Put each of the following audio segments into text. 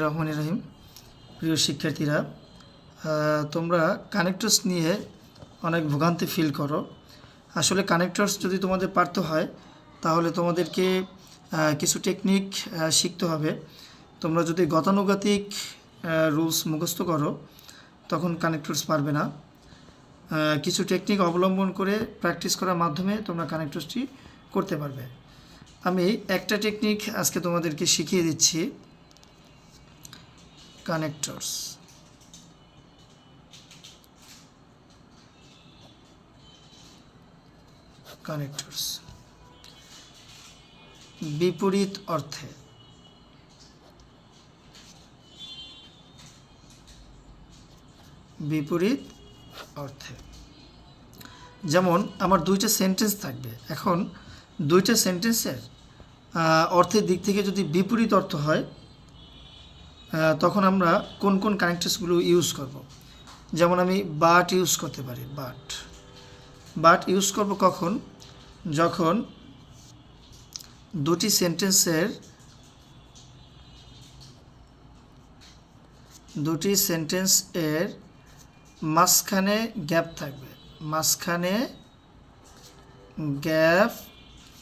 রহমানির রহিম। প্রিয় শিক্ষার্থীরা, তোমরা কানেক্টরস নিয়ে অনেক ভোগান্তি ফিল করো। আসলে কানেক্টরস যদি তোমাদের পারতে হয় তাহলে তোমাদেরকে কিছু টেকনিক শিখতে হবে। তোমরা যদি গতানুগতিক রুলস মুখস্থ করো তখন কানেক্টরস পারবে না। কিছু টেকনিক অবলম্বন করে প্র্যাকটিস করার মাধ্যমে তোমরা কানেক্টরসটি করতে পারবে। আমি একটা টেকনিক আজকে তোমাদেরকে শিখিয়ে দিচ্ছি। কানেক্টরস বিপরীত অর্থে। যেমন আমার দুইটা সেন্টেন্স থাকবে। এখন দুইটা সেন্টেন্সের অর্থের দিক থেকে যদি বিপরীত অর্থ হয় তখন আমরা কোন কোন কানেক্টরসগুলো ইউজ করব। যেমন আমি বাট ইউজ করতে পারি। বাট ইউজ করব কখন? যখন দুটি সেন্টেন্সের মাঝখানে গ্যাপ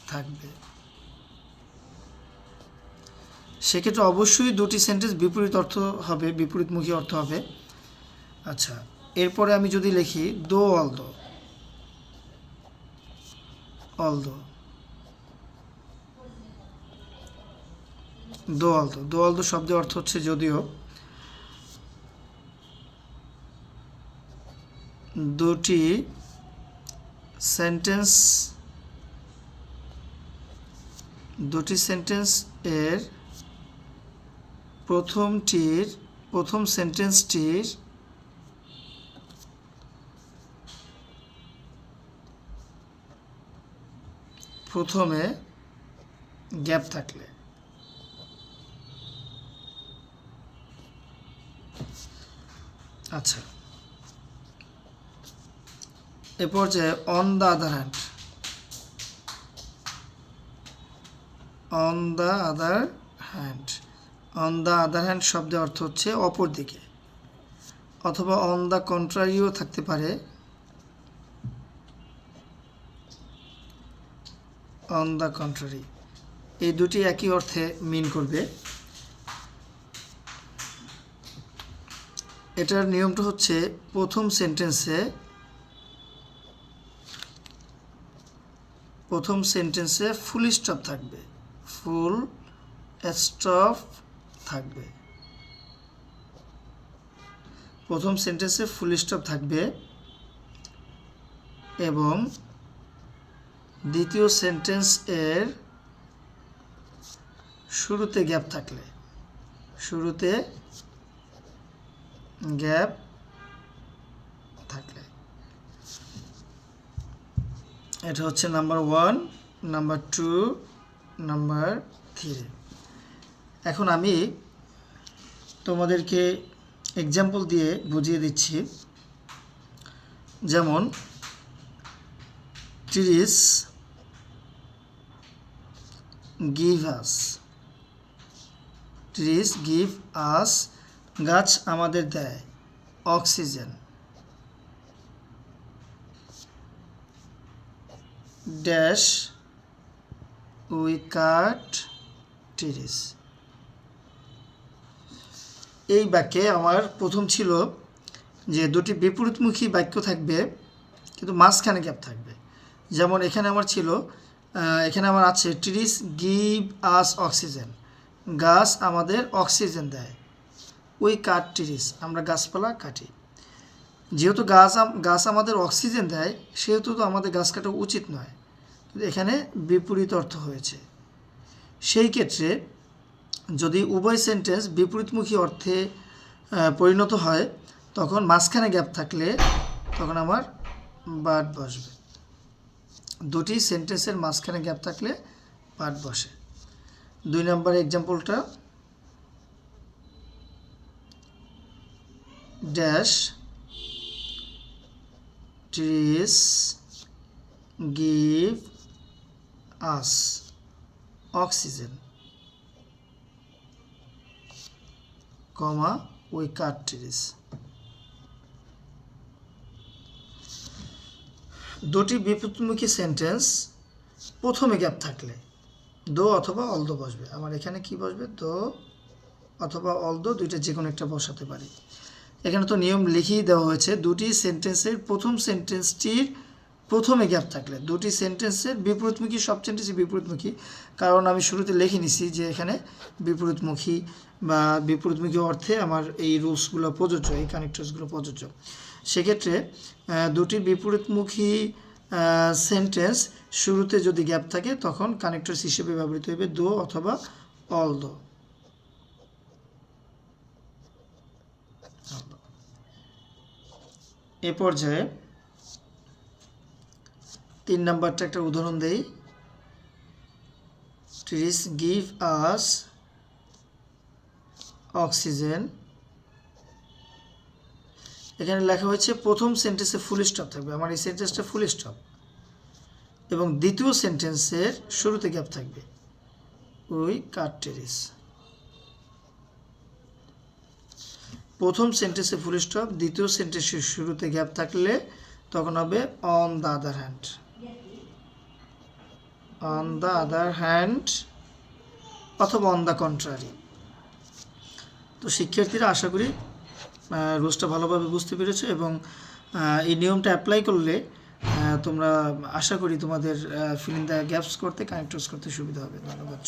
থাকবে। সেক্ষেত্রে অবশ্যই দুটি সেন্টেন্স বিপরীতমুখী অর্থ হবে। আচ্ছা, এরপরে আমি যদি লিখি দো অলদো শব্দের অর্থ হচ্ছে যদিও। দুটি সেন্টেন্স এর প্রথম সেন্টেন্সটির প্রথমে গ্যাপ থাকলে। আচ্ছা, এ পর্যায়ে অন দ্য আদার হ্যান্ড শব্দের অর্থ হচ্ছে অপর দিকে, অথবা অন দ্য কন্ট্রারিও থাকতে পারে। অন দ্য কন্ট্রারি, এই দুটি একই অর্থে মিন করবে। এটার নিয়মটা হচ্ছে প্রথম সেন্টেন্সে ফুল স্টপ থাকবে। প্রথম সেন্টেন্সে ফুল স্টপ থাকবে এবং দ্বিতীয় সেন্টেন্স এর শুরুতে গ্যাপ থাকলে এটা হচ্ছে নাম্বার 1, নাম্বার 2, নাম্বার 3। এখন আমি তোমাদেরকে এক্সাম্পল দিয়ে বুঝিয়ে দিচ্ছি। যেমন ট্রিজ গিভ আস, গাছ আমাদের দেয় oxygen. Dash we cut trees. এই বাক্যে আমার প্রথম ছিল যে দুটি বিপরীতমুখী বাক্য থাকবে কিন্তু মাঝখানে গ্যাপ থাকবে। যেমন এখানে আমার আছে ট্রিজ গিভ আস অক্সিজেন, গাছ আমাদের অক্সিজেন দেয়। উই কাট ট্রিজ, আমরা গাছপালা কাটি। যেহেতু গাছ আমাদের অক্সিজেন দেয় সেহেতু তো আমাদের গাছ কাটা উচিত নয়, কিন্তু এখানে বিপরীত অর্থ হয়েছে। সেই ক্ষেত্রে যদি উভয় সেন্টেন্স বিপরীতমুখী অর্থে পরিণত হয় তখন মাঝখানে গ্যাপ থাকলে তখন আমার বাট বসবে। দুটি সেন্টেন্সের মাঝখানে গ্যাপ থাকলে বাট বসে। 2 নম্বর এক্সাম্পলটা, dash trees give us oxygen. Comma we cut trees. দুটি বিপরীতমুখী সেন্টেন্স প্রথমে গ্যাপ থাকলে দো অথবা অলদো বসবে। আমার এখানে কি বসবে? দো অথবা অলদো, দুইটা যে কোনো একটা বসাতে পারি। এখানে তো নিয়ম লিখিয়ে দেওয়া হয়েছে, দুটি সেন্টেন্সের প্রথম সেন্টেন্সটির প্রথমে গ্যাপ থাকলে, দুটি সেন্টেন্সের বিপরীতমুখী, সব সেন্টেন্সই বিপরীতমুখী, কারণ আমি শুরুতে লিখে নিছি যে এখানে বিপরীতমুখী বা বিপরীতমুখী অর্থে আমার এই রুলসগুলো প্রযোজ্য, এই কানেক্টরসগুলো প্রযোজ্য। সেক্ষেত্রে দুটি বিপরীতমুখী সেন্টেন্স শুরুতে যদি গ্যাপ থাকে তখন কানেক্টরস হিসেবে ব্যবহৃত হবে দো অথবা অলদো। এ পর্যায়ে 3 নাম্বারটা একটা উদাহরণ দেই। Trees give us oxygen. এখানে লেখা হয়েছে প্রথম সেন্টেন্সে ফুল স্টপ থাকবে, আমার এই সেন্টেন্সটা ফুল স্টপ, এবং দ্বিতীয় সেন্টেন্সের শুরুতে গ্যাপ থাকবে উই কাট ট্রিজ। প্রথম সেন্টেন্সে ফুল স্টপ, দ্বিতীয় সেন্টেন্সের শুরুতে গ্যাপ থাকলে তখন হবে on the other hand. On the other hand অথবা অন দ্য কন্ট্রারি। তো শিক্ষার্থীরা আশা করি রুলসটা ভালোভাবে বুঝতে পেরেছো, এবং এই নিয়মটা অ্যাপ্লাই করলে তোমরা আশা করি তোমাদের ফিল ইন দ্য গ্যাপস করতে, কানেক্টরস করতে সুবিধা হবে। ধন্যবাদ।